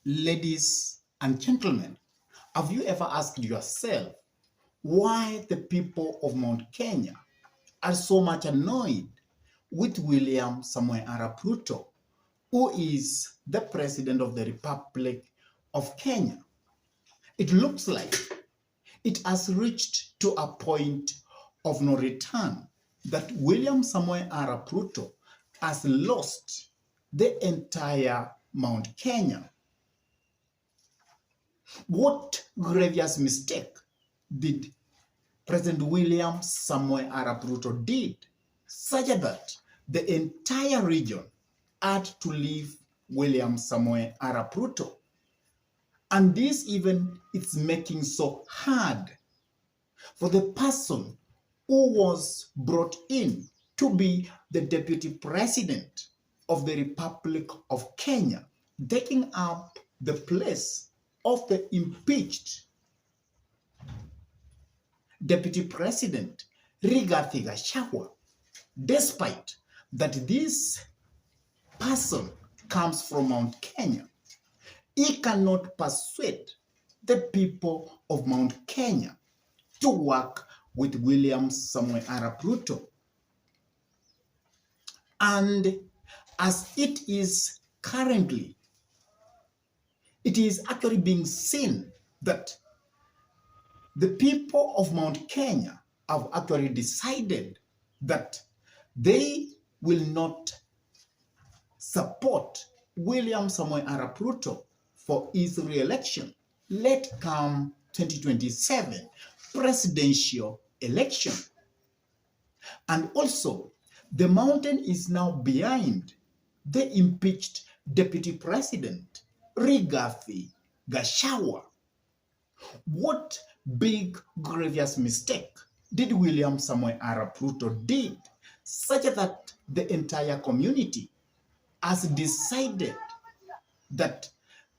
Ladies and gentlemen, have you ever asked yourself why the people of Mount Kenya are so much annoyed with William Samoei Arap Ruto, who is the President of the Republic of Kenya? It looks like it has reached to a point of no return that William Samoei Arap Ruto has lost the entire Mount Kenya. What grievous mistake did President William Samoei Arap Ruto did such that the entire region had to leave William Samoei Arap Ruto? And this even it's making so hard for the person who was brought in to be the deputy president of the Republic of Kenya, taking up the place of the impeached deputy president Rigathi Gachagua, despite that this person comes from Mount Kenya. He cannot persuade the people of Mount Kenya to work with William Samoei Arap Ruto. And as it is currently, it is actually being seen that the people of Mount Kenya have actually decided that they will not support William Samoei Arap Ruto for his re-election. Let come 2027 presidential election. And also, the mountain is now behind the impeached deputy president, Rigathi Gachagua. What big grievous mistake did William Samoei Arap Ruto did such that the entire community has decided that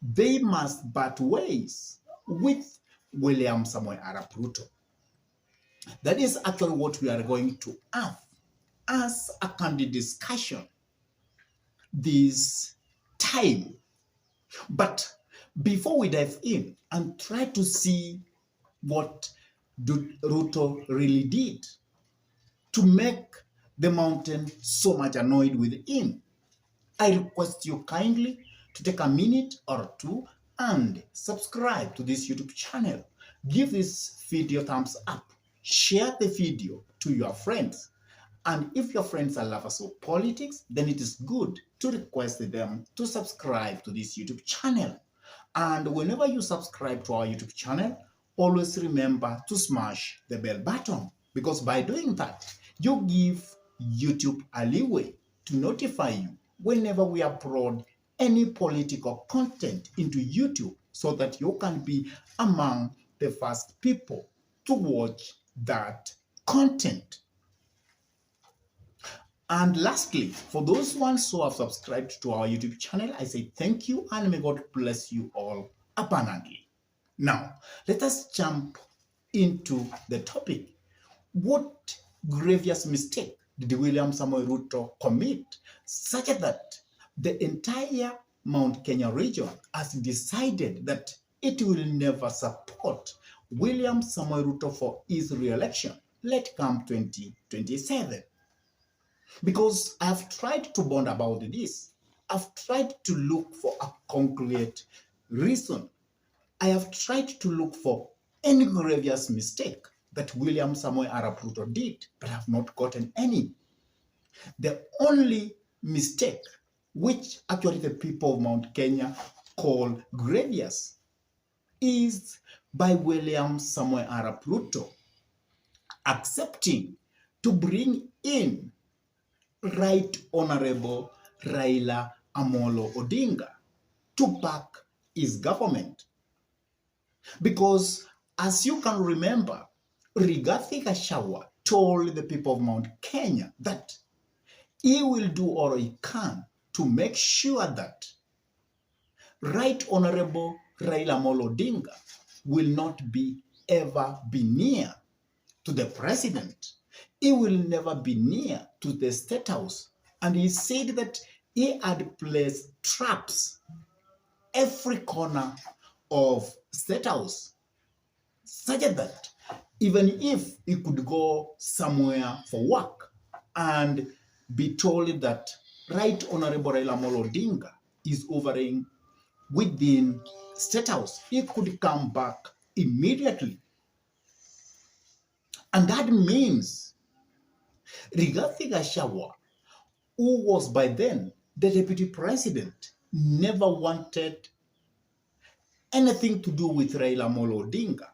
they must part ways with William Samoei Arap Ruto? That is actually what we are going to have as a candid discussion this time. But before we dive in and try to see what Ruto really did to make the mountain so much annoyed with him, I request you kindly to take a minute or two and subscribe to this YouTube channel. Give this video a thumbs up. Share the video to your friends. And if your friends are lovers of politics, then it is good to request them to subscribe to this YouTube channel. And whenever you subscribe to our YouTube channel, always remember to smash the bell button, because by doing that, you give YouTube a leeway to notify you whenever we upload any political content into YouTube, so that you can be among the first people to watch that content. And lastly, for those ones who have subscribed to our YouTube channel, I say thank you and may God bless you all abundantly. Now, let us jump into the topic. What grievous mistake did William Samoei Ruto commit such that the entire Mount Kenya region has decided that it will never support William Samoei Ruto for his re-election, let come 2027? Because I have tried to bond about this. I've tried to look for a concrete reason. I have tried to look for any grievous mistake that William Samoei Arap Ruto did, but I have not gotten any. The only mistake which actually the people of Mount Kenya call grievous is by William Samoei Arap Ruto accepting to bring in Right Honorable Raila Amolo Odinga to back his government. Because as you can remember, Rigathi Gachagua told the people of Mount Kenya that he will do all he can to make sure that Right Honorable Raila Amolo Odinga will not be ever be near to the president. He will never be near to the State House. And he said that he had placed traps every corner of State House, such that even if he could go somewhere for work and be told that Right Honorable Raila Amolo Odinga is hovering within State House, he could come back immediately. And that means Rigathi Gachagua, who was by then the deputy president, never wanted anything to do with Raila Amolo Odinga.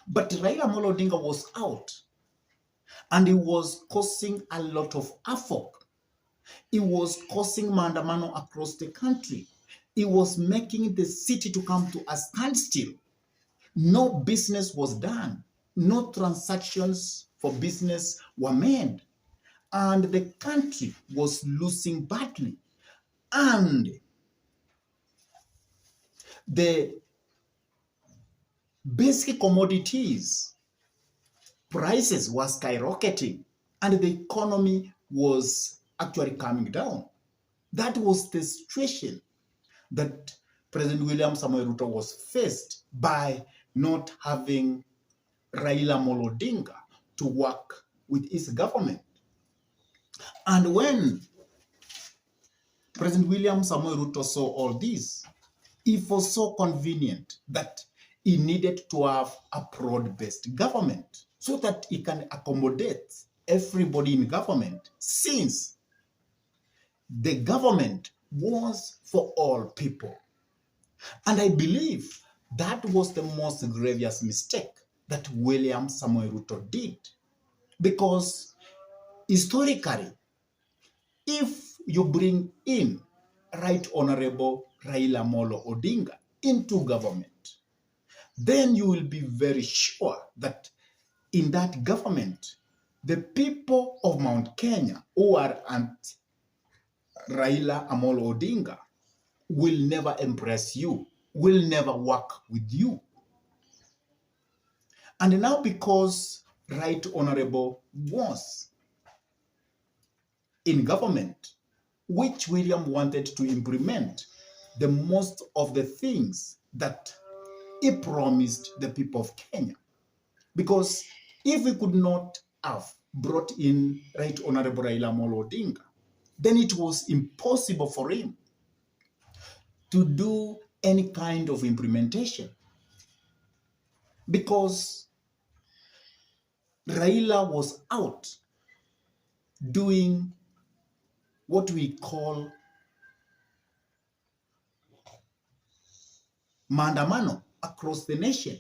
But Raila Amolo Odinga was out, and he was causing a lot of havoc. He was causing maandamano across the country. He was making the city to come to a standstill. No business was done. No transactions for business were made. And the country was losing badly. And the basic commodities prices were skyrocketing, and the economy was actually coming down. That was the situation that President William Samoei Ruto was faced by not having Raila Amolo Odinga to work with his government. And when President William Samoei Ruto saw all this, it was so convenient that he needed to have a broad-based government so that he can accommodate everybody in government, since the government was for all people. And I believe that was the most grievous mistake that William Samoei Ruto did. Because historically, if you bring in Right Honorable Raila Amolo Odinga into government, then you will be very sure that in that government, the people of Mount Kenya who are anti Raila Amolo Odinga will never embrace you, will never work with you. And now, because Right Honorable was in government, which William wanted to implement the most of the things that he promised the people of Kenya. Because if we could not have brought in Right Honorable Raila Amolo Odinga, then it was impossible for him to do any kind of implementation. Because Raila was out doing what we call maandamano across the nation.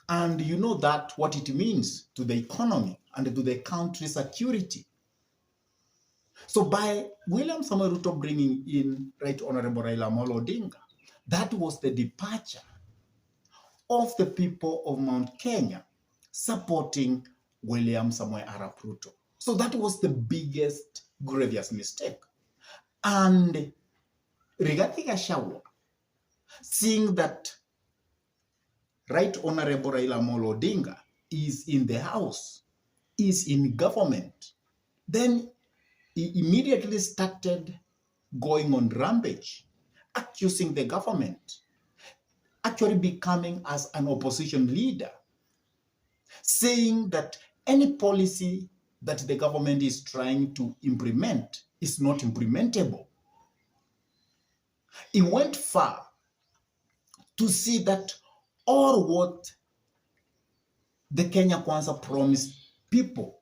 And you know that what it means to the economy and to the country's security. So by William Samoei Ruto bringing in Right Honorable Raila Amolo Odinga, that was the departure of the people of Mount Kenya supporting William Samoei Arap Ruto. So that was the biggest grievous mistake. And Rigathi Gachagua, seeing that Right Honorable Raila Amolo Odinga is in the house, is in government, then he immediately started going on rampage, accusing the government, actually becoming as an opposition leader, saying that any policy that the government is trying to implement is not implementable. He went far to see that all what the Kenya Kwanza promised people,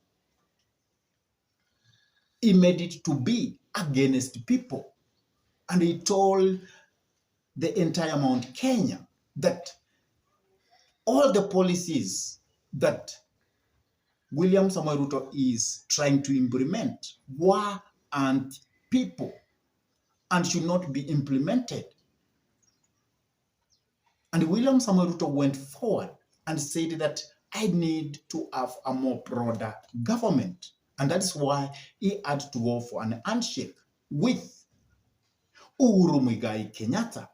he made it to be against people. And he told the entire Mount Kenya that all the policies that William Samoei Ruto is trying to implement were anti-people and should not be implemented. And William Samoei Ruto went forward and said that I need to have a more broader government. And that's why he had to go for an handshake with Uhuru Muigai Kenyatta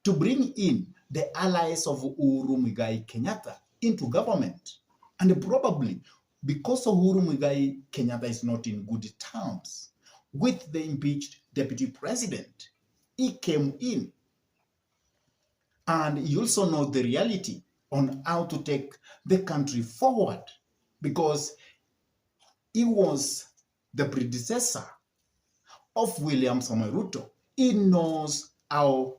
to bring in the allies of Uhuru Muigai Kenyatta into government. And probably because Uhuru Muigai Kenyatta is not in good terms with the impeached deputy president, he came in. And you also know the reality on how to take the country forward, because he was the predecessor of William Samoei Ruto. He knows how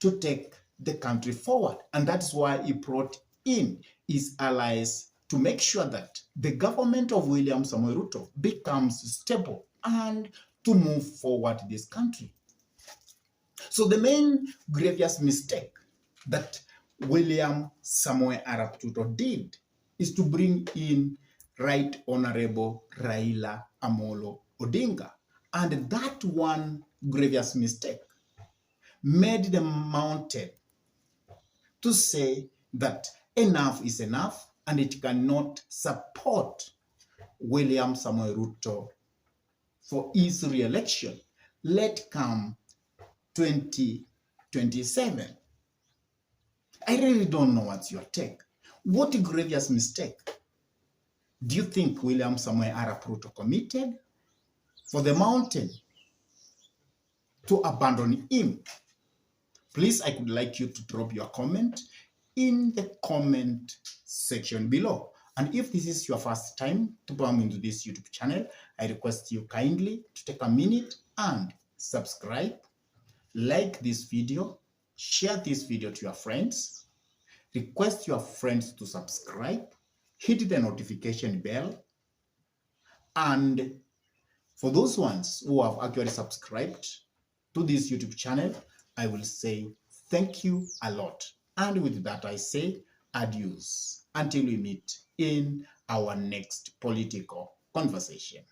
to take the country forward. And that's why he brought in his allies to make sure that the government of William Samoei Ruto becomes stable and to move forward this country. So the main grievous mistake that William Samoei Arap Ruto did is to bring in Right Honorable Raila Amolo Odinga. And that one grievous mistake made the mountain to say that enough is enough and it cannot support William Samoei Ruto for his re-election. Let come 2027. I really don't know what's your take. What grievous mistake do you think William Samoei Arap Ruto committed for the mountain to abandon him? Please, I would like you to drop your comment in the comment section below. And if this is your first time to come into this YouTube channel, I request you kindly to take a minute and subscribe, like this video, share this video to your friends, request your friends to subscribe, hit the notification bell, and for those ones who have actually subscribed to this YouTube channel, I will say thank you a lot. And with that, I say adios until we meet in our next political conversation.